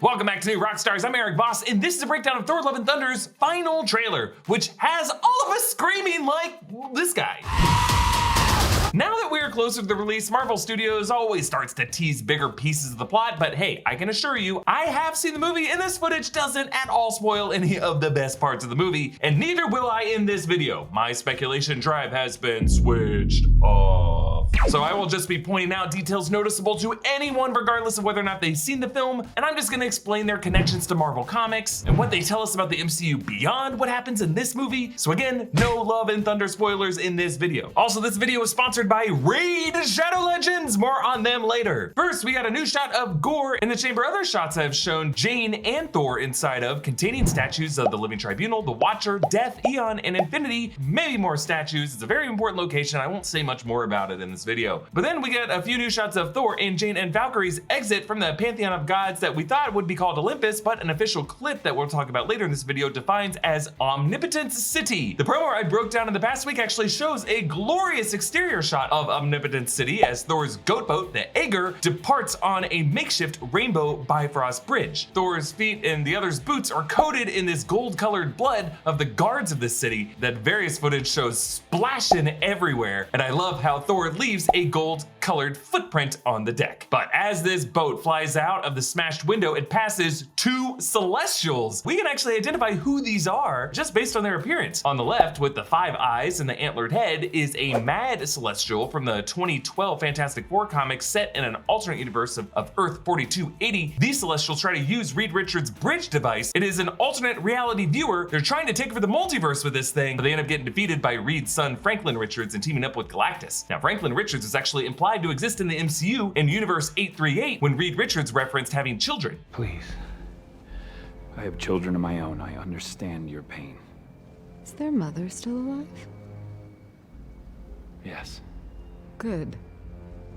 Welcome back to New Rockstars. I'm Erik Voss, and this is a breakdown of Thor Love and Thunder's final trailer, which has all of us screaming like this guy. Now that we're closer to the release, Marvel Studios always starts to tease bigger pieces of the plot, but hey, I can assure you, I have seen the movie, and this footage doesn't at all spoil any of the best parts of the movie, and neither will I in this video. My speculation drive has been switched off. So I will just be pointing out details noticeable to anyone regardless of whether or not they've seen the film, and I'm just gonna explain their connections to Marvel Comics and what they tell us about the MCU beyond what happens in this movie. So again, no Love and Thunder spoilers in this video. Also, this video is sponsored by Raid Shadow Legends, more on them later. First, we got a new shot of Gore in the chamber. Other shots have shown Jane and Thor inside of, containing statues of the Living Tribunal, the Watcher, Death, Eon, and Infinity, maybe more statues. It's a very important location. I won't say much more about it in this video. But then we get a few new shots of Thor and Jane and Valkyrie's exit from the pantheon of gods that we thought would be called Olympus, but an official clip that we'll talk about later in this video defines as Omnipotence City. The promo I broke down in the past week actually shows a glorious exterior shot of Omnipotence City as Thor's goat boat, the Aegir, departs on a makeshift rainbow Bifrost bridge. Thor's feet and the others' boots are coated in this gold-colored blood of the guards of this city that various footage shows splashing everywhere, and I love how Thor leaves a gold-colored footprint on the deck. But as this boat flies out of the smashed window, it passes two Celestials. We can actually identify who these are just based on their appearance. On the left, with the 5 eyes and the antlered head, is a Mad Celestial from the 2012 Fantastic Four comics set in an alternate universe of Earth 4280. These Celestials try to use Reed Richards' bridge device. It is an alternate reality viewer. They're trying to take over the multiverse with this thing, but they end up getting defeated by Reed's son Franklin Richards and teaming up with Galactus. Now, Franklin Richards is actually implied to exist in the MCU in Universe 838 when Reed Richards referenced having children. Please. I have children of my own. I understand your pain. Is their mother still alive? Yes. Good.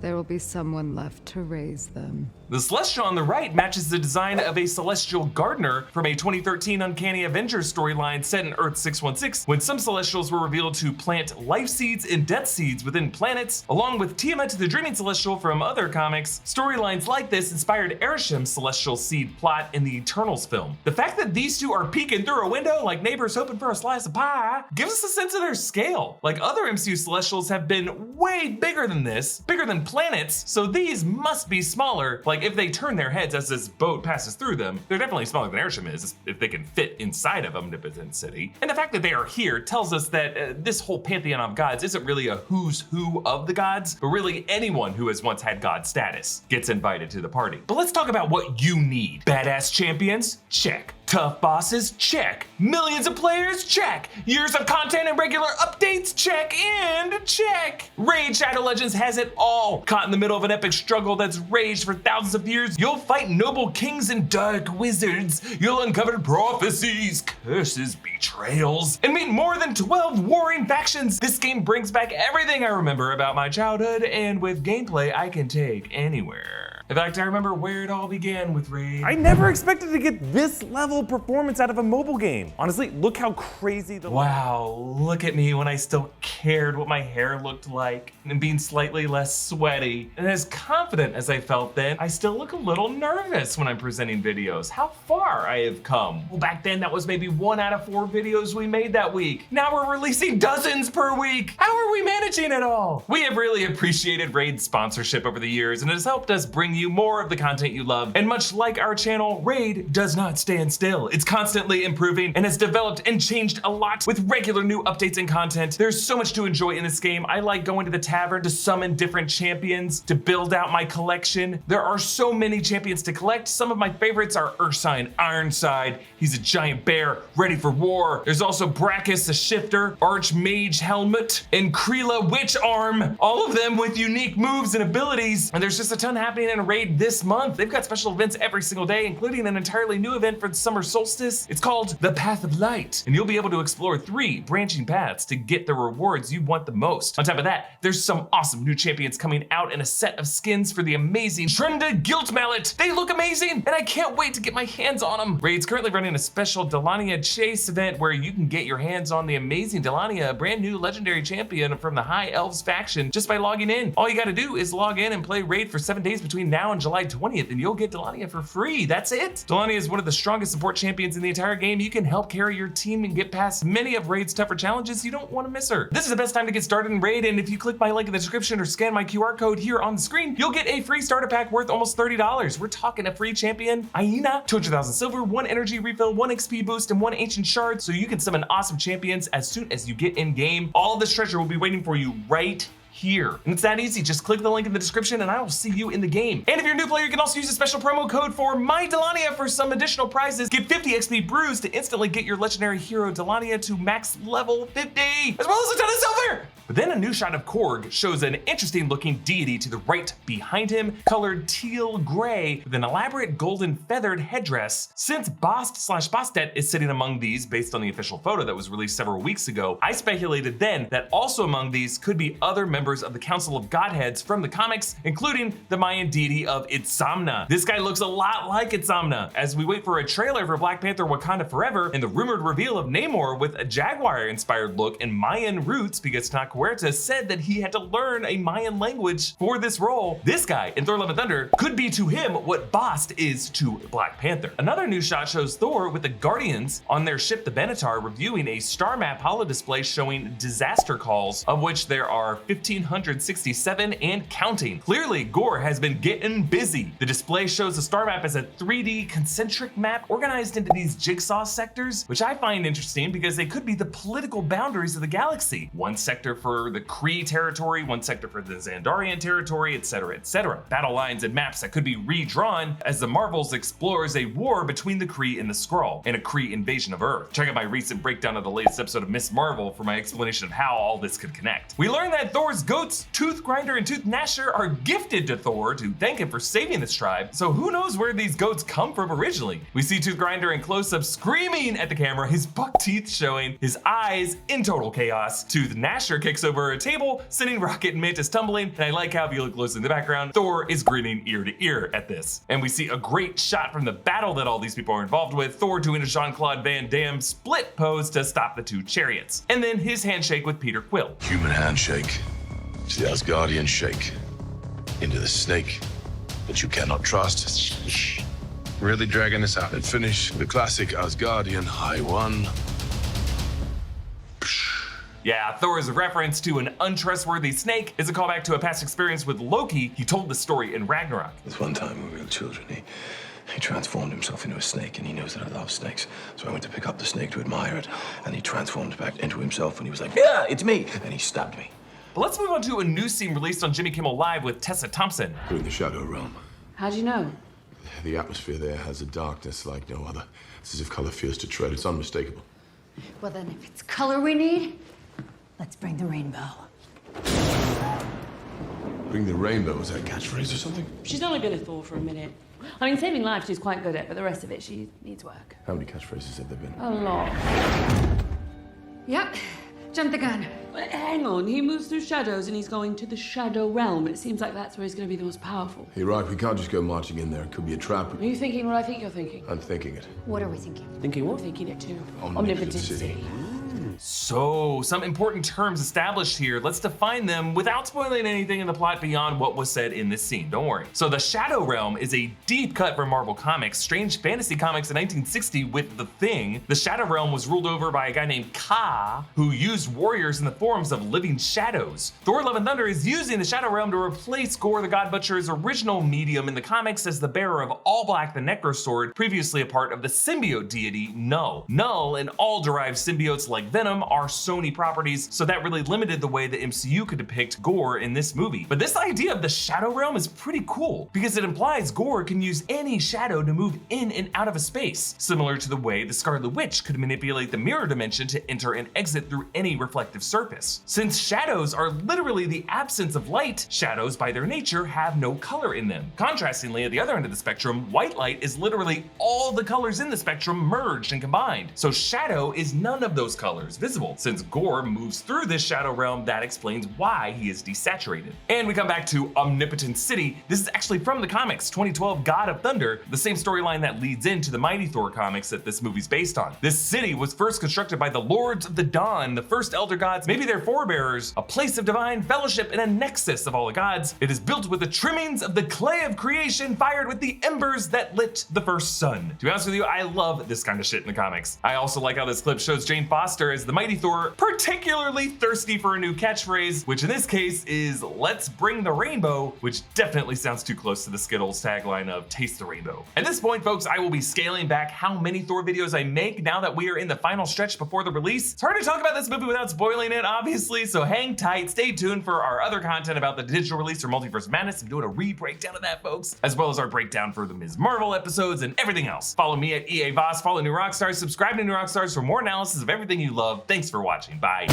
There will be someone left to raise them. The Celestial on the right matches the design of a Celestial Gardener from a 2013 Uncanny Avengers storyline set in Earth 616, when some Celestials were revealed to plant life seeds and death seeds within planets, along with Tiamat the Dreaming Celestial from other comics. Storylines like this inspired Arisham's Celestial Seed plot in the Eternals film. The fact that these two are peeking through a window like neighbors hoping for a slice of pie gives us a sense of their scale. Like other MCU Celestials have been way bigger than this, bigger than planets, so these must be smaller. Like if they turn their heads as this boat passes through them, they're definitely smaller than Arishem is if they can fit inside of Omnipotence City. And the fact that they are here tells us that this whole pantheon of gods isn't really a who's who of the gods, but really anyone who has once had god status gets invited to the party. But let's talk about what you need. Badass champions? Check. Tough bosses? Check. Millions of players? Check. Years of content and regular updates? Check. And check. Raid Shadow Legends has it all. Caught in the middle of an epic struggle that's raged for thousands of years, you'll fight noble kings and dark wizards. You'll uncover prophecies, curses, betrayals, and meet more than 12 warring factions. This game brings back everything I remember about my childhood, and with gameplay I can take anywhere. In fact, I remember where it all began with Raid. I never expected to get this level of performance out of a mobile game. Honestly, look how crazy the— Wow, look at me when I still cared what my hair looked like and being slightly less sweaty. And as confident as I felt then, I still look a little nervous when I'm presenting videos. How far I have come. Well, back then that was maybe 1 out of 4 videos we made that week. Now we're releasing dozens per week. How are we managing it all? We have really appreciated Raid's sponsorship over the years, and it has helped us bring you more of the content you love. And much like our channel, Raid does not stand still. It's constantly improving and has developed and changed a lot with regular new updates and content. There's so much to enjoy in this game. I like going to the tavern to summon different champions to build out my collection. There are so many champions to collect. Some of my favorites are Ursine Ironside. He's a giant bear ready for war. There's also Brachus the Shifter, Archmage Helmet, and Kreela Witch Arm. All of them with unique moves and abilities. And there's just a ton happening in Raid this month. They've got special events every single day, including an entirely new event for the summer solstice. It's called the Path of Light, and you'll be able to explore 3 branching paths to get the rewards you want the most. On top of that, there's some awesome new champions coming out and a set of skins for the amazing Trenda Guilt Mallet. They look amazing, and I can't wait to get my hands on them. Raid's currently running a special Laningham Chase event where you can get your hands on the amazing Laningham, a brand new legendary champion from the High Elves faction, just by logging in. All you gotta do is log in and play Raid for 7 days between now now on July 20th and you'll get Ladmia for free. That's it. Ladmia is one of the strongest support champions in the entire game. You can help carry your team and get past many of Raid's tougher challenges. You don't want to miss her. This is the best time to get started in Raid, and if you click my link in the description or scan my QR code here on the screen, you'll get a free starter pack worth almost $30. We're talking a free champion, Aina, 200,000 silver, 1 energy refill, 1 XP boost, and 1 ancient shard, so you can summon awesome champions as soon as you get in game. All of this treasure will be waiting for you right here. And it's that easy. Just click the link in the description and I will see you in the game. And if you're a new player, you can also use a special promo code for MyDelania for some additional prizes. Get 50 XP brews to instantly get your legendary hero Ladmia to max level 50, as well as a ton of silver. But then a new shot of Korg shows an interesting looking deity to the right behind him, colored teal gray with an elaborate golden feathered headdress. Since Bost/Bostet is sitting among these based on the official photo that was released several weeks ago, I speculated then that also among these could be other members of the Council of Godheads from the comics, including the Mayan deity of Itzamna. This guy looks a lot like Itzamna. As we wait for a trailer for Black Panther Wakanda Forever and the rumored reveal of Namor with a Jaguar-inspired look and Mayan roots, because Huerta said that he had to learn a Mayan language for this role. This guy in Thor Love and Thunder could be to him what Bost is to Black Panther. Another new shot shows Thor with the Guardians on their ship the Benatar reviewing a star map holo display showing disaster calls, of which there are 1,567 and counting. Clearly, Gore has been getting busy. The display shows the star map as a 3D concentric map organized into these jigsaw sectors, which I find interesting because they could be the political boundaries of the galaxy. One sector for the Kree territory, one sector for the Xandarian territory, etc., etc. Battle lines and maps that could be redrawn as the Marvels explores a war between the Kree and the Skrull, and a Kree invasion of Earth. Check out my recent breakdown of the latest episode of Miss Marvel for my explanation of how all this could connect. We learned that Thor's goats, Tooth Grinder and Tooth Gnasher, are gifted to Thor to thank him for saving this tribe, so who knows where these goats come from originally. We see Tooth Grinder in close-up screaming at the camera, his buck teeth showing, his eyes in total chaos. Tooth Gnasher kicks over a table, sending Rocket and Mantis tumbling, and I like how if you look close in the background, Thor is grinning ear to ear at this. And we see a great shot from the battle that all these people are involved with, Thor doing a Jean-Claude Van Damme split pose to stop the two chariots. And then his handshake with Peter Quill. Human handshake. It's the Asgardian shake. Into the snake that you cannot trust. Really dragging this out. And finish the classic Asgardian high one. Yeah, Thor's reference to an untrustworthy snake is a callback to a past experience with Loki. He told the story in Ragnarok. There's one time when we were children, he transformed himself into a snake, and he knows that I love snakes. So I went to pick up the snake to admire it, and he transformed back into himself, and he was like, yeah, it's me, and he stabbed me. But let's move on to a new scene released on Jimmy Kimmel Live with Tessa Thompson. We're in the Shadow Realm. How'd you know? The atmosphere there has a darkness like no other. It's as if color fears to tread. It's unmistakable. Well then, if it's color we need, let's bring the rainbow. Bring the rainbow. Was that a catchphrase or something? She's only been a Thor for a minute. I mean, saving lives she's quite good at, but the rest of it, she needs work. How many catchphrases have there been? A lot. Yep, jump the gun. But hang on, he moves through shadows and he's going to the Shadow Realm. It seems like that's where he's going to be the most powerful. You're right. We can't just go marching in there. It could be a trap. Are you thinking what I think you're thinking? I'm thinking it. What are we thinking? Thinking what? Thinking it too. Omnipotence. So, some important terms established here. Let's define them without spoiling anything in the plot beyond what was said in this scene. Don't worry. So, the Shadow Realm is a deep cut from Marvel Comics, strange fantasy comics in 1960 with The Thing. The Shadow Realm was ruled over by a guy named Ka, who used warriors in the forms of living shadows. Thor Love and Thunder is using the Shadow Realm to replace Gore the God Butcher's original medium in the comics as the bearer of All Black the Necrosword, previously a part of the symbiote deity Null. Null and all derived symbiotes like Venom are Sony properties, so that really limited the way the MCU could depict Gore in this movie. But this idea of the Shadow Realm is pretty cool, because it implies Gore can use any shadow to move in and out of a space, similar to the way the Scarlet Witch could manipulate the mirror dimension to enter and exit through any reflective surface. Since shadows are literally the absence of light, shadows by their nature have no color in them. Contrastingly, at the other end of the spectrum, white light is literally all the colors in the spectrum merged and combined. So shadow is none of those colors. visible. Since Gore moves through this shadow realm, that explains why he is desaturated. And we come back to Omnipotence City. This is actually from the comics 2012 God of Thunder, the same storyline that leads into the Mighty Thor comics that this movie's based on. This city was first constructed by the Lords of the Dawn, the first elder gods, maybe their forebearers, a place of divine fellowship and a nexus of all the gods. It is built with the trimmings of the clay of creation fired with the embers that lit the first sun. To be honest with you, I love this kind of shit in the comics. I also like how this clip shows Jane Foster as the Mighty Thor particularly thirsty for a new catchphrase, which in this case is "Let's bring the rainbow," which definitely sounds too close to the Skittles tagline of "Taste the rainbow." At this point, folks, I will be scaling back how many Thor videos I make now that we are in the final stretch before the release. It's hard to talk about this movie without spoiling it, obviously, so hang tight, stay tuned for our other content about the digital release or Multiverse Madness. I'm doing a re-breakdown of that, folks, as well as our breakdown for the Ms. Marvel episodes and everything else. Follow me at EA Voss, follow New Rockstars, subscribe to New Rockstars for more analysis of everything you love. Thanks for watching, bye.